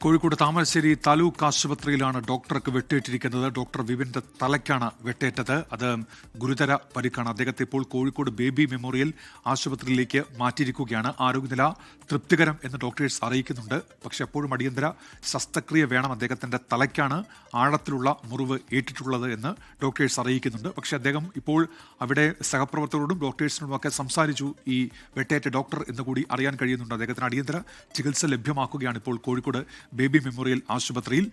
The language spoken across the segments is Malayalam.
കോഴിക്കോട് താമരശ്ശേരി താലൂക്ക് ആശുപത്രിയിലാണ് ഡോക്ടർക്ക് വെട്ടേറ്റിരിക്കുന്നത്. ഡോക്ടർ വിപിന്റെ തലയ്ക്കാണ് വെട്ടേറ്റത്. അത് ഗുരുതര പരിക്കാണ്. അദ്ദേഹത്തെ ഇപ്പോൾ കോഴിക്കോട് ബേബി മെമ്മോറിയൽ ആശുപത്രിയിലേക്ക് മാറ്റിയിരിക്കുകയാണ്. ആരോഗ്യനില തൃപ്തികരം എന്ന് ഡോക്ടേഴ്സ് അറിയിക്കുന്നുണ്ട്. പക്ഷേ എപ്പോഴും അടിയന്തര ശസ്ത്രക്രിയ വേണം. അദ്ദേഹത്തിന്റെ തലയ്ക്കാണ് ആഴത്തിലുള്ള മുറിവ് ഏറ്റിട്ടുള്ളത് എന്ന് ഡോക്ടേഴ്സ് അറിയിക്കുന്നുണ്ട്. പക്ഷേ അദ്ദേഹം ഇപ്പോൾ അവിടെ സഹപ്രവർത്തകരോടും ഡോക്ടേഴ്സിനോടുമൊക്കെ സംസാരിച്ചു. ഈ വെട്ടേറ്റ ഡോക്ടർ എന്ന് കൂടി അറിയാൻ കഴിയുന്നുണ്ട്. അദ്ദേഹത്തിന് അടിയന്തര ചികിത്സ ലഭ്യമാക്കുകയാണ് ഇപ്പോൾ കോഴിക്കോട് ബേബി മെമ്മോറിയൽ ആശുപത്രിയിൽ.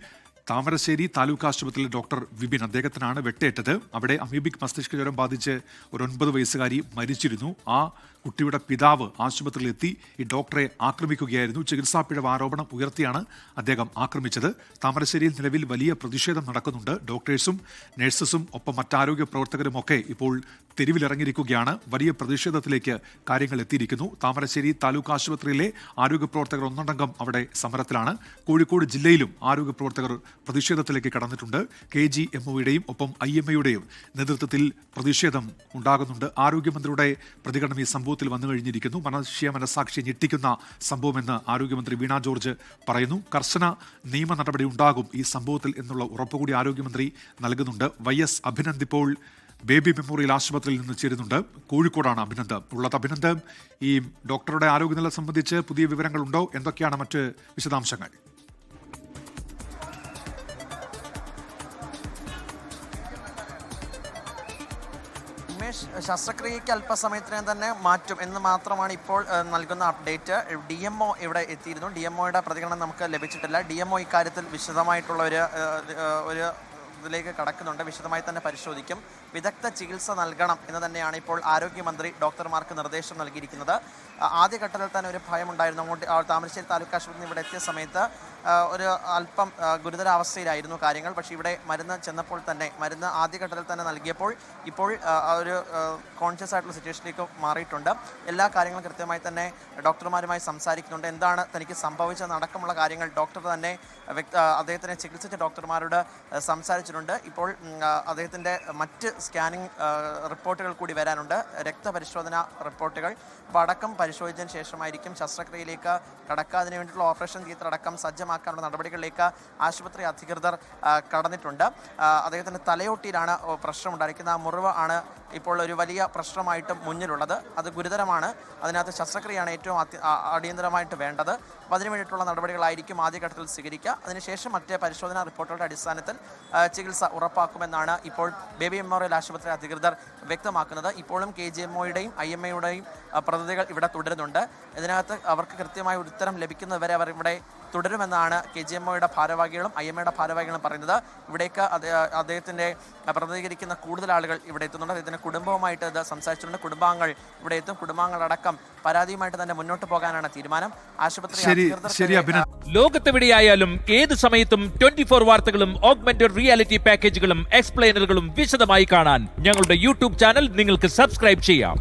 താമരശ്ശേരി താലൂക്ക് ആശുപത്രിയിലെ ഡോക്ടർ വിപിൻ, അദ്ദേഹത്തിനാണ് വെട്ടേറ്റത്. അവിടെ അമീബിക് മസ്തിഷ്ക ജ്വരം ബാധിച്ച് ഒരു 9 വയസ്സുകാരി മരിച്ചിരുന്നു. ആ കുട്ടിയുടെ പിതാവ് ആശുപത്രിയിലെത്തി ഈ ഡോക്ടറെ ആക്രമിക്കുകയായിരുന്നു. ചികിത്സാ പിഴവ് ആരോപണം ഉയർത്തിയാണ് അദ്ദേഹം ആക്രമിച്ചത്. താമരശ്ശേരിയിൽ നിലവിൽ വലിയ പ്രതിഷേധം നടക്കുന്നുണ്ട്. ഡോക്ടേഴ്സും നഴ്സസും ഒപ്പം മറ്റാരോഗ്യ പ്രവർത്തകരുമൊക്കെ ഇപ്പോൾ തെരുവിലിറങ്ങിയിരിക്കുകയാണ്. വലിയ പ്രതിഷേധത്തിലേക്ക് കാര്യങ്ങൾ എത്തിയിരിക്കുന്നു. താമരശ്ശേരി താലൂക്ക് ആശുപത്രിയിലെ ആരോഗ്യ പ്രവർത്തകർ ഒന്നടങ്കം അവിടെ സമരത്തിലാണ്. കോഴിക്കോട് ജില്ലയിലും ആരോഗ്യ പ്രവർത്തകർ പ്രതിഷേധത്തിലേക്ക് കടന്നിട്ടുണ്ട്. KGMOയുടെയും ഒപ്പം IMAയുടെയും നേതൃത്വത്തിൽ പ്രതിഷേധം ഉണ്ടാകുന്നുണ്ട്. ആരോഗ്യമന്ത്രിയുടെ പ്രതികരണം ഈ സംഭവത്തിൽ വന്നു കഴിഞ്ഞിരിക്കുന്നു. മനസാക്ഷി ഞെട്ടിക്കുന്ന സംഭവമെന്ന് ആരോഗ്യമന്ത്രി വീണ ജോർജ് പറയുന്നു. കർശന നിയമ നടപടി ഉണ്ടാകും ഈ സംഭവത്തിൽ എന്നുള്ള ഉറപ്പുകൂടി ആരോഗ്യമന്ത്രി നൽകുന്നുണ്ട്. YS അഭിനന്ദ് ഇപ്പോൾ ബേബി മെമ്മോറിയൽ ആശുപത്രിയിൽ നിന്ന് ചേരുന്നുണ്ട്. കോഴിക്കോടാണ് അഭിനന്ദ് ഉള്ളത്. അഭിനന്ദ്, ഈ ഡോക്ടറുടെ ആരോഗ്യനില സംബന്ധിച്ച് പുതിയ വിവരങ്ങളുണ്ടോ? എന്തൊക്കെയാണ് മറ്റ് വിശദാംശങ്ങൾ? ശസ്ത്രക്രിയയ്ക്ക് അല്പസമയത്തിനകം തന്നെ മാറ്റും എന്ന് മാത്രമാണ് ഇപ്പോൾ നൽകുന്ന അപ്ഡേറ്റ്. DMO ഇവിടെ എത്തിയിരുന്നു. DMOയുടെ പ്രതികരണം നമുക്ക് ലഭിച്ചിട്ടില്ല. DMO ഇക്കാര്യത്തിൽ വിശദമായിട്ടുള്ള ഒരു ഇതിലേക്ക് കടക്കുന്നുണ്ട്. വിശദമായി തന്നെ പരിശോധിക്കും. വിദഗ്ധ ചികിത്സ നൽകണം എന്ന് തന്നെയാണ് ഇപ്പോൾ ആരോഗ്യമന്ത്രി ഡോക്ടർമാർക്ക് നിർദ്ദേശം നൽകിയിരിക്കുന്നത്. ആദ്യഘട്ടത്തിൽ തന്നെ ഒരു ഭയമുണ്ടായിരുന്നു. അങ്ങോട്ട് താമരശ്ശേരി താലൂക്ക് ആശുപത്രി ഇവിടെ എത്തിയ സമയത്ത് ഒരു അല്പം ഗുരുതരാവസ്ഥയിലായിരുന്നു കാര്യങ്ങൾ. പക്ഷേ ഇവിടെ മരുന്ന് ചെന്നപ്പോൾ തന്നെ മരുന്ന് ആദ്യഘട്ടത്തിൽ തന്നെ നൽകിയപ്പോൾ ഇപ്പോൾ ഒരു കോൺഷ്യസ് ആയിട്ടുള്ള സിറ്റുവേഷനിലേക്ക് മാറിയിട്ടുണ്ട്. എല്ലാ കാര്യങ്ങളും കൃത്യമായി തന്നെ ഡോക്ടർമാരുമായി സംസാരിക്കുന്നുണ്ട്. എന്താണ് തനിക്ക് സംഭവിച്ചതടക്കമുള്ള കാര്യങ്ങൾ ഡോക്ടർ തന്നെ അദ്ദേഹത്തിനെ ചികിത്സിച്ച ഡോക്ടർമാരോട് സംസാരിച്ചിട്ടുണ്ട്. ഇപ്പോൾ അദ്ദേഹത്തിൻ്റെ മറ്റ് സ്കാനിങ് റിപ്പോർട്ടുകൾ കൂടി വരാനുണ്ട്. രക്തപരിശോധന റിപ്പോർട്ടുകൾ അടക്കം പരിശോധിച്ചതിന് ശേഷമായിരിക്കും ശസ്ത്രക്രിയയിലേക്ക് കടക്കുക. അതിനു വേണ്ടിയിട്ടുള്ള ഓപ്പറേഷൻ തിയേറ്റർ അടക്കം സജ്ജമാക്കാനുള്ള നടപടികളിലേക്ക് ആശുപത്രി അധികൃതർ കടന്നിട്ടുണ്ട്. അദ്ദേഹത്തിൻ്റെ തലയോട്ടിയിലാണ് പ്രശ്നമുണ്ടായിരിക്കുന്നത്. ആ മുറിവ് ആണ് ഇപ്പോൾ ഒരു വലിയ പ്രശ്നമായിട്ട് മുന്നിലുള്ളത്. അത് ഗുരുതരമാണ്. അതിനകത്ത് ശസ്ത്രക്രിയയാണ് ഏറ്റവും അടിയന്തരമായിട്ട് വേണ്ടത്. അപ്പോൾ അതിനു വേണ്ടിയിട്ടുള്ള നടപടികളായിരിക്കും ആദ്യഘട്ടത്തിൽ സ്വീകരിക്കുക. അതിനുശേഷം മറ്റ് പരിശോധനാ റിപ്പോർട്ടുകളുടെ അടിസ്ഥാനത്തിൽ ചികിത്സ ഉറപ്പാക്കുമെന്നാണ് ഇപ്പോൾ ബേബി മെമ്മോറിയൽ ആശുപത്രി അധികൃതർ വ്യക്തമാക്കുന്നത്. ഇപ്പോഴും KGMOയുടെയും IMAയുടെയും പ്രതിനിധികൾ ഇവിടെ തുടരുന്നുണ്ട്. ഇതിനകത്ത് അവർക്ക് കൃത്യമായ ഉത്തരം ലഭിക്കുന്നതുവരെ അവർ ഇവിടെ തുടരുമെന്നാണ് KGMOയുടെ ഭാരവാഹികളും IMAയുടെ ഭാരവാഹികളും പറയുന്നത്. ഇവിടേക്ക് അദ്ദേഹത്തിൻ്റെ പ്രതികരിക്കുന്ന കൂടുതൽ ആളുകൾ ഇവിടെ എത്തുന്നുണ്ട്. അദ്ദേഹത്തിൻ്റെ കുടുംബവുമായിട്ട് ഇത് സംസാരിച്ചിട്ടുണ്ട്. കുടുംബാംഗങ്ങൾ ഇവിടെ എത്തും. കുടുംബാംഗങ്ങളടക്കം പരാതിയുമായിട്ട് തന്നെ മുന്നോട്ട് പോകാനാണ് തീരുമാനം. ആശുപത്രി ലോകത്തെവിടെയായാലും ഏത് സമയത്തും 24 വാർത്തകളും ഓഗ്മെന്റഡ് റിയാലിറ്റി പാക്കേജുകളും എക്സ്പ്ലെയിനറുകളും വിശദമായി കാണാൻ ഞങ്ങളുടെ YouTube ചാനൽ നിങ്ങൾക്ക് സബ്സ്ക്രൈബ് ചെയ്യാം.